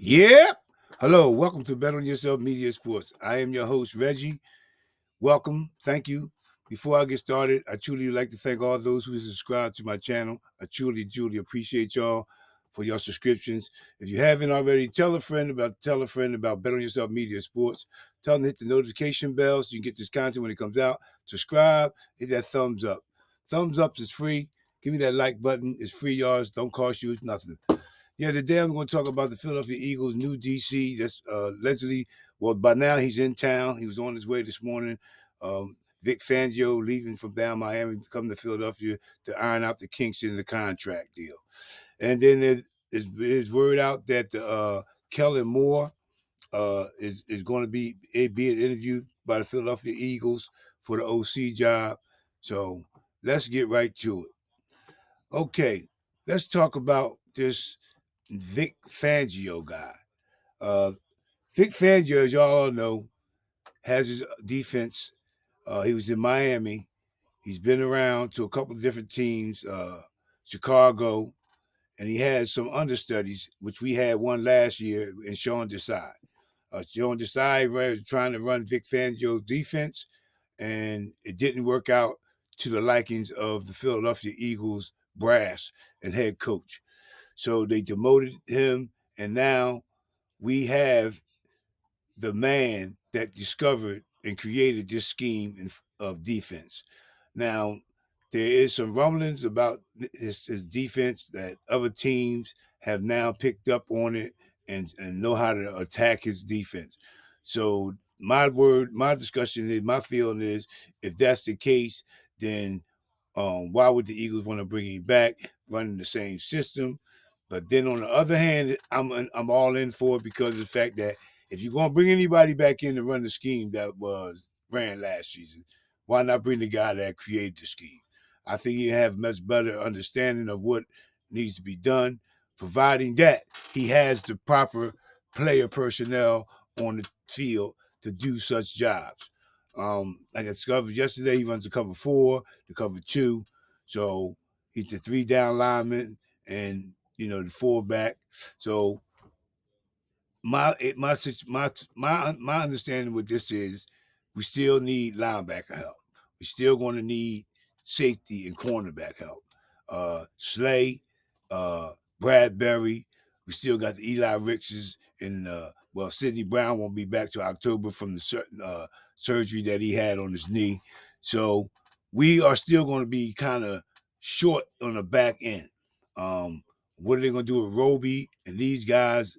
Yep. Hello. Welcome to Bet on Yourself Media Sports. I am your host, Reggie. Welcome. Thank you. Before I get started, I truly would like to thank all those who subscribe to my channel. I truly appreciate y'all for your subscriptions. If you haven't already, tell a friend about Bet on Yourself Media Sports. Tell them to hit the notification bell so you can get this content when it comes out. Subscribe, hit that thumbs up. Thumbs up is free. Give me that like button. It's free, yours. Don't cost you nothing. Yeah, today I'm going to talk about the Philadelphia Eagles' new DC. That's allegedly, well, by now he's in town. He was on his way this morning. Vic Fangio leaving from down Miami to come to Philadelphia to iron out the kinks in the contract deal. And then there's word out that Kellen Moore is going to be interviewed by the Philadelphia Eagles for the OC job. So let's get right to it. Okay, let's talk about this Vic Fangio guy. Uh, Vic Fangio, as y'all know, has his defense. He was in Miami. He's been around to a couple of different teams, Chicago, and he has some understudies, which we had one last year in Sean Desai. Sean Desai was trying to run Vic Fangio's defense, and it didn't work out to the likings of the Philadelphia Eagles brass and head coach. So they demoted him, and now we have the man that discovered and created this scheme of defense. Now, there is some rumblings about his defense that other teams have now picked up on it and know how to attack his defense. So my discussion is, my feeling is, if that's the case, then why would the Eagles want to bring him back, running the same system? But then on the other hand, I'm all in for it because of the fact that if you're going to bring anybody back in to run the scheme that was ran last season, why not bring the guy that created the scheme? I think he have much better understanding of what needs to be done, providing that he has the proper player personnel on the field to do such jobs. Like I discovered yesterday, he runs the cover 4, the cover 2. So he's the 3 down lineman and, the fullback. So my understanding with this is we still need linebacker help. We're still going to need safety and cornerback help. Slay, Bradbury. We still got the Eli Rickses and Sidney Brown won't be back till October from the certain surgery that he had on his knee. So we are still going to be kind of short on the back end. What are they going to do with Roby and these guys?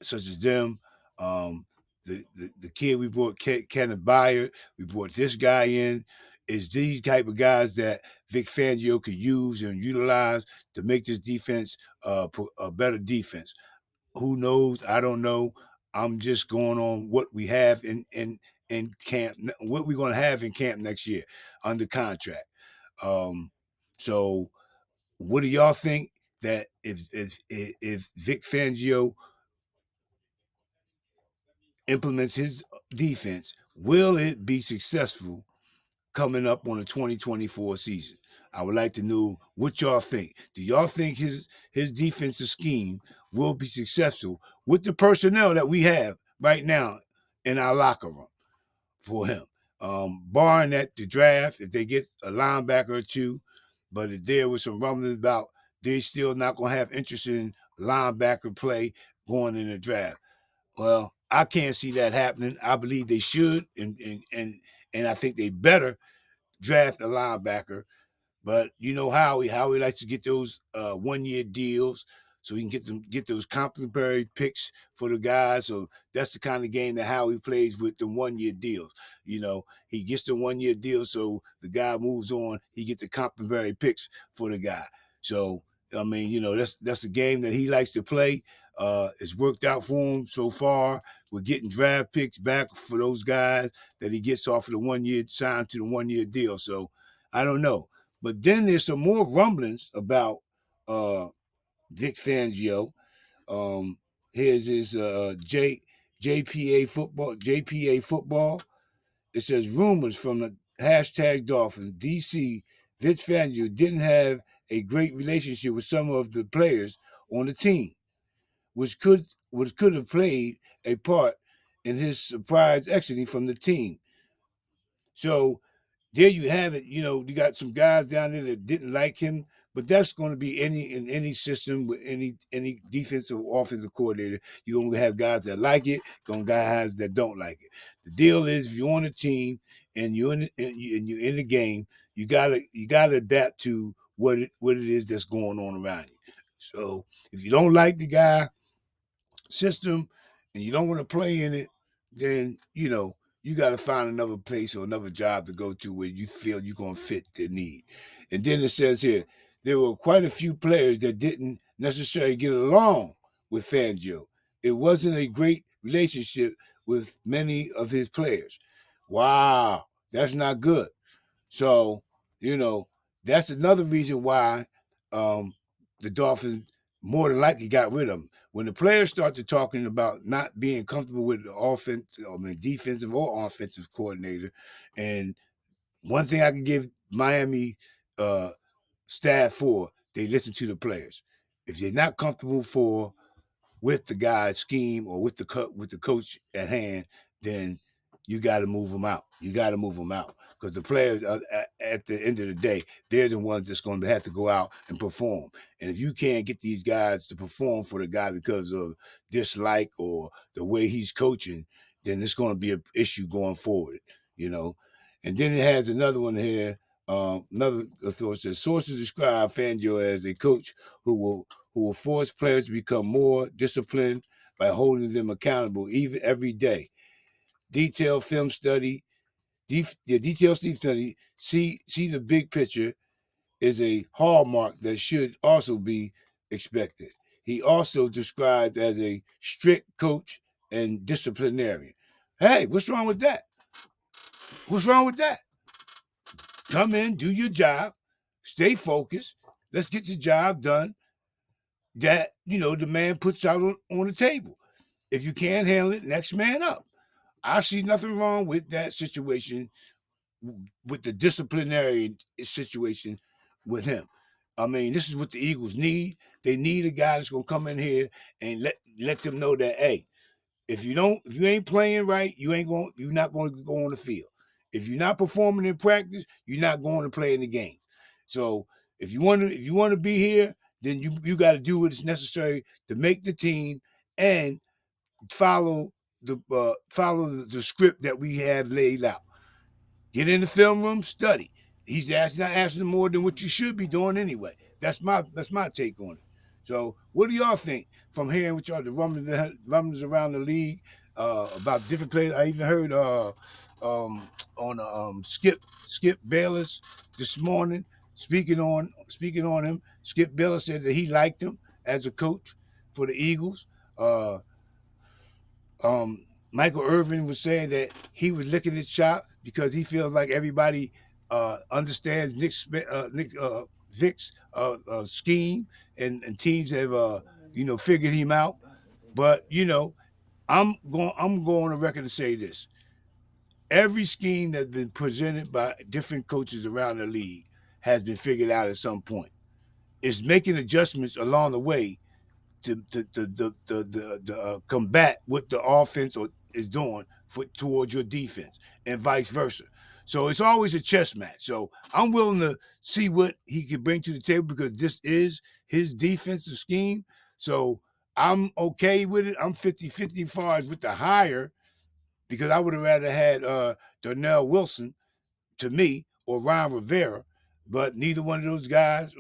Such as them. The kid we brought, Kenneth Byard, we brought this guy in. Is these type of guys that Vic Fangio could use and utilize to make this defense a better defense? Who knows? I don't know. I'm just going on what we have in camp, what we're going to have in camp next year under contract. So, what do y'all think that if Vic Fangio implements his defense, will it be successful coming up on the 2024 season? I would like to know what y'all think. Do y'all think his defensive scheme will be successful with the personnel that we have right now in our locker room for him? Barring that the draft, if they get a linebacker or two, but if there was some rumblings about they still not going to have interest in linebacker play going in the draft. Well, I can't see that happening. I believe they should, and I think they better draft a linebacker. But you know how he likes to get those 1-year deals, so he can get those complimentary picks for the guys. So that's the kind of game that Howie plays with the 1-year deals. He gets the 1-year deal, so the guy moves on. He get the complimentary picks for the guy. So I mean, that's a game that he likes to play. It's worked out for him so far. We're getting draft picks back for those guys that he gets off of the 1-year signed to the 1-year deal. So I don't know. But then there's some more rumblings about Vic Fangio. Here's his JPA football. It says rumors from the hashtag Dolphins. DC Vic Fangio didn't have a great relationship with some of the players on the team, which could could have played a part in his surprise exiting from the team. So there you have it. You got some guys down there that didn't like him, but that's going to be in any system with any defensive or offensive coordinator. You're going to have guys that like it, going to have guys that don't like it. The deal is, if you're on a team and you're in the game, you gotta adapt to what it is that's going on around you. So if you don't like the guy system and you don't want to play in it, then you got to find another place or another job to go to where you feel you're going to fit the need. And then it says here, there were quite a few players that didn't necessarily get along with Fangio. It wasn't a great relationship with many of his players. Wow, that's not good. So, that's another reason why um, the Dolphins more than likely got rid of him. When the players started talking about not being comfortable with the defensive or offensive coordinator, and one thing I can give Miami staff for, they listen to the players. If they're not comfortable with the guy's scheme or with the coach at hand, then you got to move them out. You got to move them out, because the players at the end of the day, they're the ones that's going to have to go out and perform. And if you can't get these guys to perform for the guy because of dislike or the way he's coaching, then it's going to be an issue going forward. And then it has another one here. Another source says, sources describe Fangio as a coach who will force players to become more disciplined by holding them accountable even every day. Detailed film study, detailed sleep study, see the big picture is a hallmark that should also be expected. He also described as a strict coach and disciplinarian. Hey, what's wrong with that? What's wrong with that? Come in, do your job, stay focused. Let's get the job done that the man puts out on the table. If you can't handle it, next man up. I see nothing wrong with that situation, with the disciplinary situation with him. I mean, this is what the Eagles need. They need a guy that's gonna come in here and let them know that, hey, if you ain't playing right, you're not going to go on the field. If you're not performing in practice, you're not going to play in the game. So if you want to be here, then you got to do what is necessary to make the team and follow the script that we have laid out. Get in the film room, study. He's not asking more than what you should be doing anyway. That's my take on it. So, what do y'all think from hearing what y'all the rumblings around the league about different players? I even heard on Skip Bayless this morning speaking on him. Skip Bayless said that he liked him as a coach for the Eagles. Uh, Michael Irvin was saying that he was licking his chop because he feels like everybody understands Vic's scheme, and teams have figured him out. But I'm going on record to say this: every scheme that's been presented by different coaches around the league has been figured out at some point. It's making adjustments along the way to combat what the offense is doing towards your defense, and vice versa. So it's always a chess match. So I'm willing to see what he can bring to the table, because this is his defensive scheme. So I'm okay with it. I'm 50-50 as far as with the hire, because I would have rather had Darnell Wilson, to me, or Ron Rivera, but neither one of those guys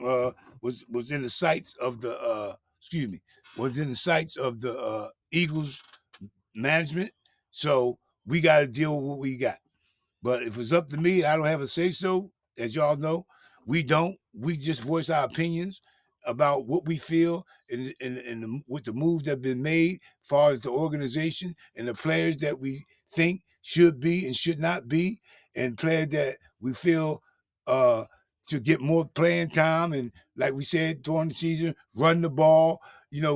was in the sights of the was in the sights of the Eagles management. So we got to deal with what we got. But if it's up to me, I don't have a say so. As y'all know, we don't. We just voice our opinions about what we feel with the moves that have been made, as far as the organization and the players that we think should be and should not be, and players that we feel uh, to get more playing time. And like we said during the season, run the ball.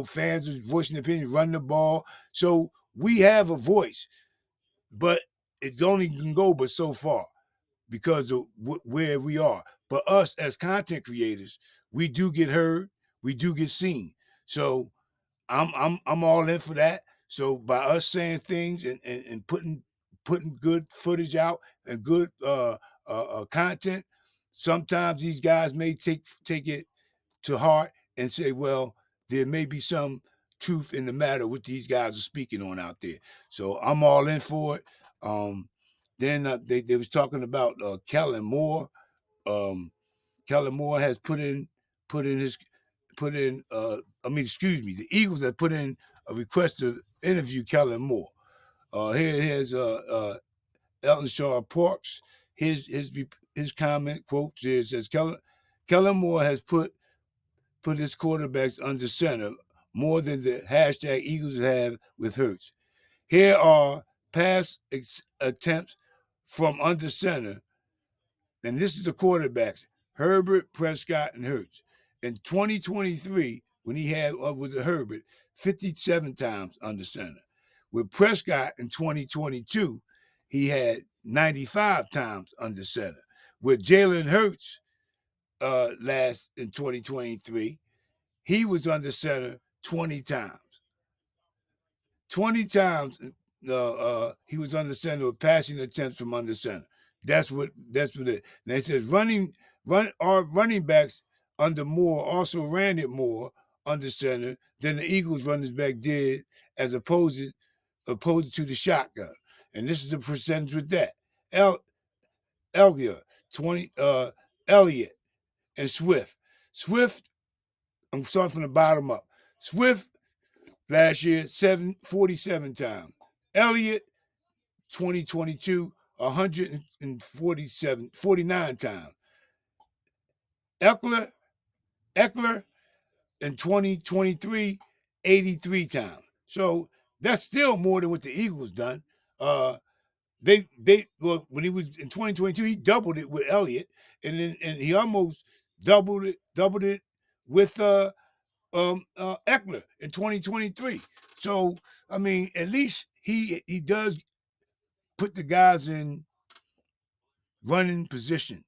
Fans are voicing their opinion, run the ball. So we have a voice, but it only can go but so far because of where we are. But us as content creators, we do get heard, we do get seen. So I'm all in for that. So by us saying things and putting good footage out and good content, sometimes these guys may take it to heart and say, well, there may be some truth in the matter what these guys are speaking on out there. So I'm all in for it. Then they was talking about Kellen Moore. Um, Kellen Moore has put in his put in excuse me, the Eagles have put in a request to interview Kellen Moore. Here's Elton Shaw Parks. His comment quote says Kellen Moore has put his quarterbacks under center more than the hashtag Eagles have with Hurts. Here are past attempts from under center, and this is the quarterbacks: Herbert, Prescott, and Hurts. In 2023, when he had with Herbert, 57 times under center. With Prescott in 2022, he had 95 times under center. With Jalen Hurts last in 2023, he was under center 20 times. 20 times he was under center with passing attempts from under center. That's what it. Now it says running backs under Moore also ran it more under center than the Eagles running back did as opposed to the shotgun. And this is the percentage with that. Elliott, 20 Elliott and Swift. Swift, I'm starting from the bottom up. Swift last year, 47 times. Elliott, 2022, 49 times. Eckler in 2023, 83 times. So that's still more than what the Eagles done. Well, when he was in 2022, he doubled it with Elliott, and he almost doubled it with Eckler in 2023. So I mean, at least he does put the guys in running position.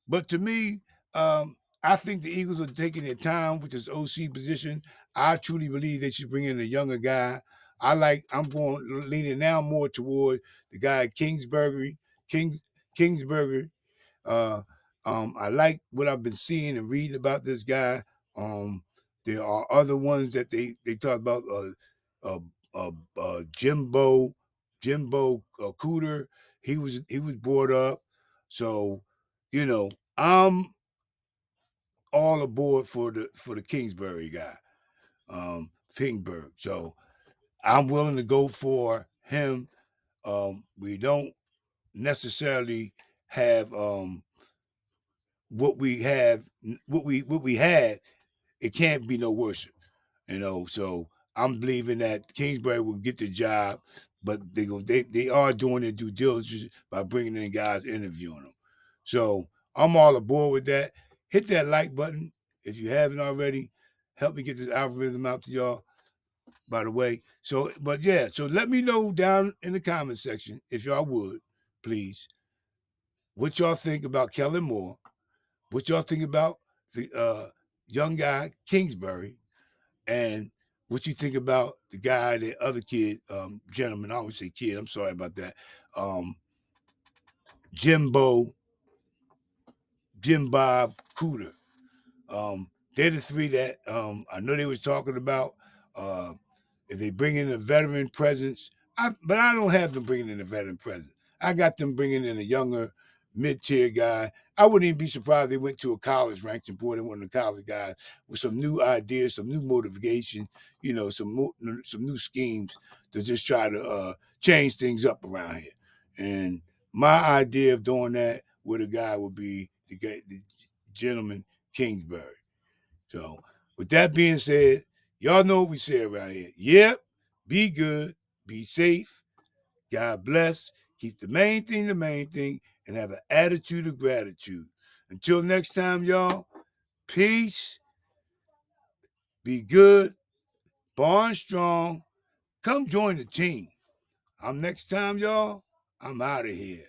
But to me, I think the Eagles are taking their time with this OC position. I truly believe they should bring in a younger guy. I'm going leaning now more toward the guy Kingsbury. Uh, I like what I've been seeing and reading about this guy. There are other ones that they talk about. Jimbo Cooter. He was brought up. So, you know, I'm all aboard for the Kingsbury guy, Fingberg. So I'm willing to go for him. We don't necessarily have what we had. It can't be no worse, So I'm believing that Kingsbury will get the job, but they are doing their due diligence by bringing in guys, interviewing them. So I'm all aboard with that. Hit that like button if you haven't already. Help me get this algorithm out to y'all. By the way, so let me know down in the comment section if y'all would, please, what y'all think about Kellen Moore, what y'all think about the young guy Kingsbury, and what you think about the guy, the other kid, gentleman. I always say kid. I'm sorry about that. Jim Bob Cooter. They're the three that I know they was talking about. If they bring in a veteran presence, but I don't have them bringing in a veteran presence. I got them bringing in a younger, mid-tier guy. I wouldn't even be surprised if they went to a college ranked and brought in one of the college guys with some new ideas, some new motivation, some new schemes to just try to change things up around here. And my idea of doing that with a guy would be the gentleman Kingsbury. So, with that being said, y'all know what we say around here. Yep, be good, be safe, God bless, keep the main thing, and have an attitude of gratitude. Until next time, y'all, peace, be good, born strong, come join the team. Next time, y'all, I'm out of here.